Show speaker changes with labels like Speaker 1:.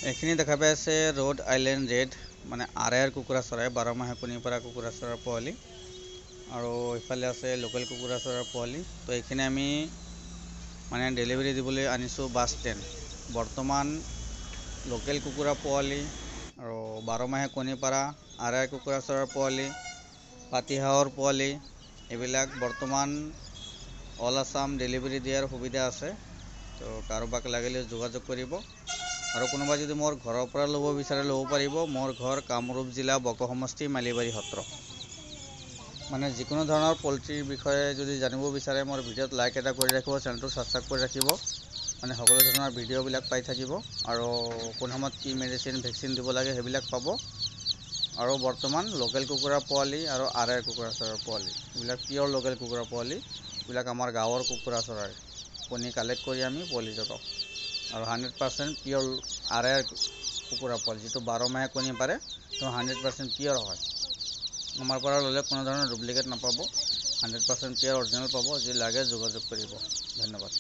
Speaker 1: এইখিনি দেখা পাই আছে ৰোড আইলেণ্ড ৰেড মানে আৰায়াৰ কুকুৰা চৰাই 12 মাহে কণী পৰা কুকুৰা চৰাইৰ পোৱালি আৰু ইফালে আছে লোকেল কুকুৰা চৰাইৰ পোৱালি। তো এইখিনি আমি মানে ডেলিভাৰী দিবলৈ আনিছোঁ বাছ ষ্টেণ্ড। বৰ্তমান লোকেল কুকুৰা পোৱালি আৰু 12 মাহে কণী পৰা আৰায়াৰ কুকুৰা চৰাইৰ পোৱালি, পাতিহাঁহৰ পোৱালি এইবিলাক বৰ্তমান অল আছাম ডেলিভাৰী দিয়াৰ সুবিধা আছে। তো কাৰোবাক লাগিলে যোগাযোগ কৰিব আৰু কোনোবা যদি মোৰ ঘৰৰ পৰা ল'ব বিচাৰে ল'ব পাৰিব। মোৰ ঘৰ কামৰূপ জিলা বক সমষ্টি মালিবাৰী সত্ৰ। মানে যিকোনো ধৰণৰ পলট্ৰিৰ বিষয়ে যদি জানিব বিচাৰে মোৰ ভিডিঅ'ত লাইক এটা কৰি ৰাখিব, চেনেলটো ছাবস্ক্ৰাইব কৰি ৰাখিব। মানে সকলো ধৰণৰ ভিডিঅ'বিলাক পাই থাকিব আৰু কোন সময়ত কি মেডিচিন ভেকচিন দিব লাগে সেইবিলাক পাব। আৰু বৰ্তমান লোকেল কুকুৰা পোৱালি আৰু আৰায়াৰ কুকুৰা চৰাইৰ পোৱালি, এইবিলাক পিয়ৰ লোকেল কুকুৰা পোৱালি, এইবিলাক আমাৰ গাঁৱৰ কুকুৰা চৰাই কণী কালেক্ট কৰি আমি পোৱালি জগাওঁ। আৰু 100% পিয়ৰ আৰায়াৰ কুকুৰা পোৱালি, যিটো 12 মাহে কণী পাৰে, তো 100% পিয়ৰ হয়। আমাৰ পৰা ল'লে কোনো ধৰণৰ ডুপ্লিকেট নাপাব, 100% পিয়ৰ অৰিজিনেল পাব। যি লাগে যোগাযোগ কৰিব। ধন্যবাদ।